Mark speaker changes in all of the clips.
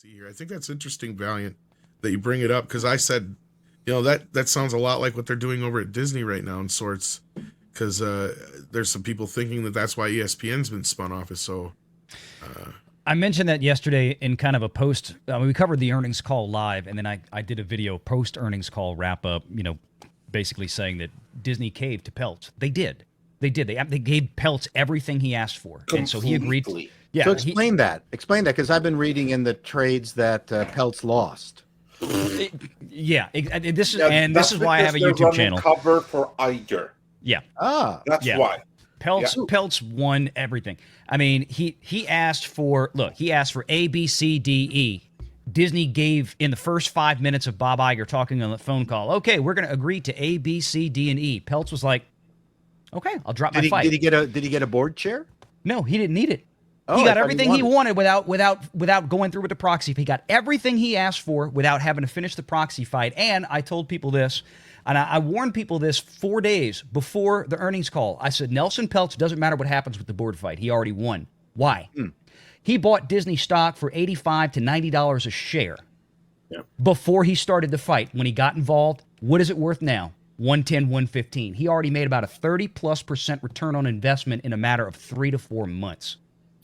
Speaker 1: see here. I think that's interesting, Valiant, that you bring it up, because I said, that sounds a lot like what they're doing over at Disney right now in sorts, because there's some people thinking that that's why ESPN's been spun off as so.
Speaker 2: I mentioned that yesterday in kind of a post. We covered the earnings call live, and then I did a video post earnings call wrap up, basically saying that Disney caved to Peltz. They did. They gave Peltz everything he asked for.
Speaker 3: Completely.
Speaker 2: And so he agreed. Yeah.
Speaker 4: So explain that, because I've been reading in the trades that Peltz lost.
Speaker 2: This is why I have a YouTube channel.
Speaker 3: Cover for Iger.
Speaker 2: Yeah.
Speaker 3: That's why.
Speaker 2: Peltz won everything. I mean, he asked for A, B, C, D, E. Disney gave in the first 5 minutes of Bob Iger talking on the phone call, okay, we're going to agree to A, B, C, D, and E. Peltz was like, okay, I'll drop my fight.
Speaker 4: Did he get a board chair?
Speaker 2: No, he didn't need it. He got everything he wanted without going through with the proxy. He got everything he asked for without having to finish the proxy fight. And I told people this, and I warned people this 4 days before the earnings call. I said, Nelson Peltz, doesn't matter what happens with the board fight. He already won. Why? He bought Disney stock for $85 to $90 a share before he started the fight. When he got involved, what is it worth now? 110, 115. He already made about a 30+% return on investment in a matter of 3 to 4 months.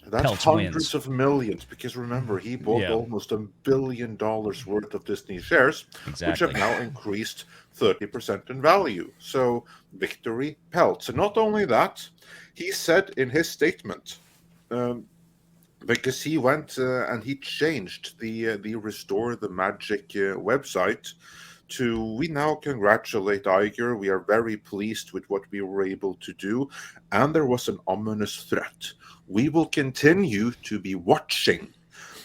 Speaker 3: That's
Speaker 2: Peltz
Speaker 3: hundreds
Speaker 2: wins.
Speaker 3: of millions, because remember, he bought almost $1 billion worth of Disney shares, which have now increased 30% in value. So victory Peltz. And not only that, he said in his statement, because he went and he changed the Restore the Magic website to, we now congratulate Iger. We are very pleased with what we were able to do. And there was an ominous threat. We will continue to be watching,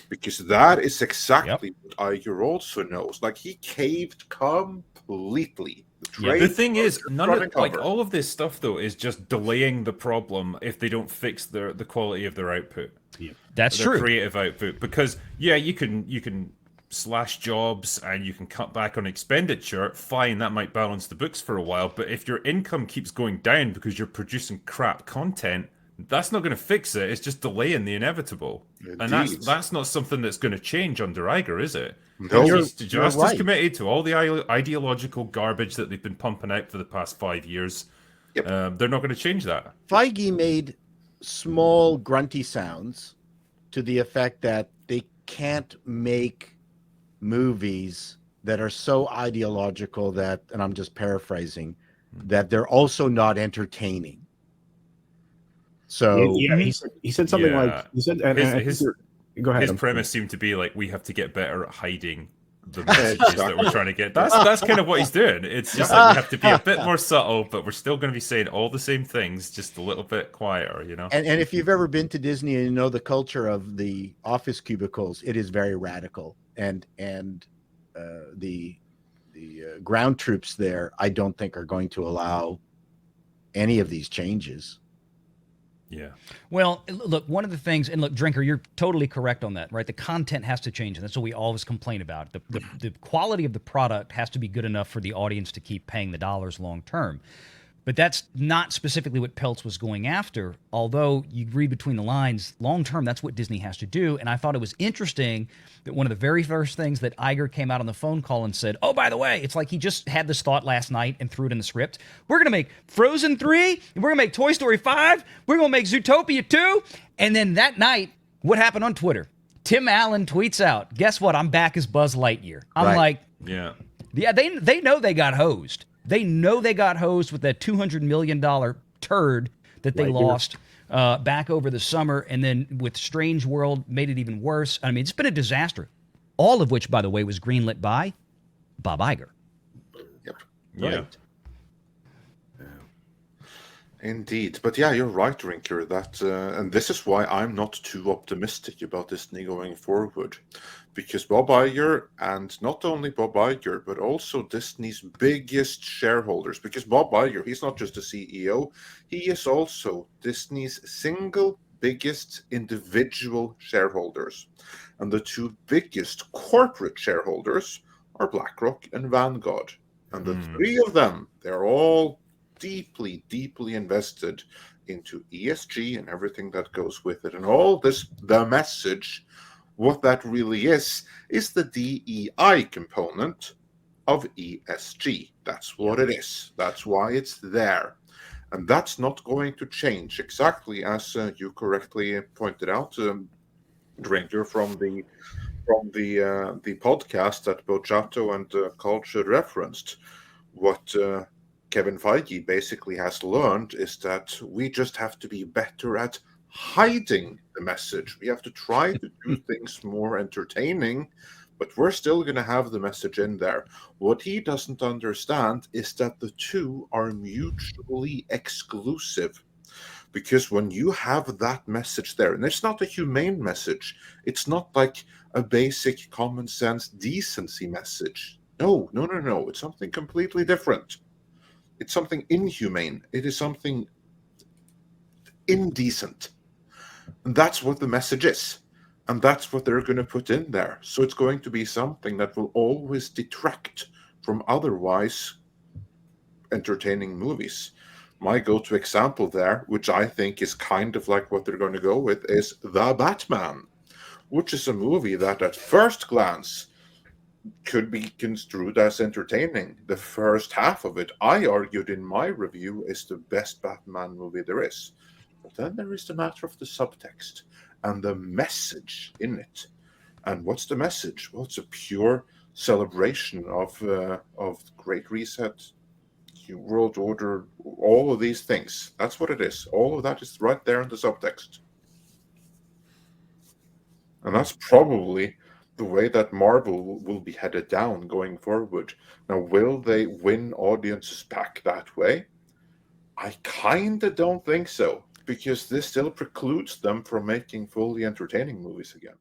Speaker 3: because that is exactly what Iger also knows. Like, he caved completely.
Speaker 5: The thing is, all of this stuff though is just delaying the problem if they don't fix the quality of their output.
Speaker 2: Yeah. That's
Speaker 5: their
Speaker 2: true.
Speaker 5: Creative output, because you can slash jobs and you can cut back on expenditure. Fine, that might balance the books for a while, but if your income keeps going down because you're producing crap content, that's not going to fix it. It's just delaying the inevitable. Indeed. And that's not something that's going to change under Iger, is it?
Speaker 3: No,
Speaker 5: He's just as committed to all the ideological garbage that they've been pumping out for the past 5 years. Yep. They're not going to change that.
Speaker 4: Feige made small grunty sounds to the effect that they can't make movies that are so ideological that, and I'm just paraphrasing, that they're also not entertaining. So
Speaker 6: he said something like, he said, go ahead.
Speaker 5: His premise seemed to be like, we have to get better at hiding the messages that we're trying to get. That's kind of what he's doing. It's just like we have to be a bit more subtle, but we're still going to be saying all the same things, just a little bit quieter,
Speaker 4: And if you've ever been to Disney and you know the culture of the office cubicles, it is very radical. And the ground troops there, I don't think are going to allow any of these changes.
Speaker 5: Yeah.
Speaker 2: Well, look, one of the things, and look, Drinker, you're totally correct on that, right? The content has to change, and that's what we always complain about. The quality of the product has to be good enough for the audience to keep paying the dollars long term. But that's not specifically what Peltz was going after, although you read between the lines, long term, that's what Disney has to do. And I thought it was interesting that one of the very first things that Iger came out on the phone call and said, oh, by the way, it's like he just had this thought last night and threw it in the script. We're going to make Frozen 3, and we're going to make Toy Story 5, we're going to make Zootopia 2. And then that night, what happened on Twitter? Tim Allen tweets out, guess what? I'm back as Buzz Lightyear. I'm like, they know they got hosed. They know they got hosed with that $200 million turd that they lost back over the summer. And then with Strange World, made it even worse. I mean, it's been a disaster. All of which, by the way, was greenlit by Bob Iger.
Speaker 3: Yep.
Speaker 5: Yeah.
Speaker 3: Right. Indeed. But yeah, you're right, Rinker, that, and this is why I'm not too optimistic about Disney going forward. Because Bob Iger, and not only Bob Iger, but also Disney's biggest shareholders, because Bob Iger, he's not just a CEO, he is also Disney's single biggest individual shareholders. And the two biggest corporate shareholders are BlackRock and Vanguard. And the three of them, they're all deeply, deeply invested into ESG and everything that goes with it. And all this, the message What that really is the DEI component of ESG. That's what it is. That's why it's there. And that's not going to change, exactly as you correctly pointed out, Drinker, from the podcast that both Chato and Culture referenced. What Kevin Feige basically has learned is that we just have to be better at hiding the message. We have to try to do things more entertaining, but we're still going to have the message in there. What he doesn't understand is that the two are mutually exclusive. Because when you have that message there, and it's not a humane message, it's not like a basic common sense decency message. No. It's something completely different. It's something inhumane. It is something indecent. And that's what the message is. And that's what they're going to put in there. So it's going to be something that will always detract from otherwise entertaining movies. My go-to example there, which I think is kind of like what they're going to go with, is The Batman, which is a movie that at first glance could be construed as entertaining. The first half of it, I argued in my review, is the best Batman movie there is. But then there is the matter of the subtext and the message in it. And what's the message? Well, it's a pure celebration of Great Reset, World Order, all of these things. That's what it is. All of that is right there in the subtext. And that's probably the way that Marvel will be headed down going forward. Now, will they win audiences back that way? I kind of don't think so, because this still precludes them from making fully entertaining movies again.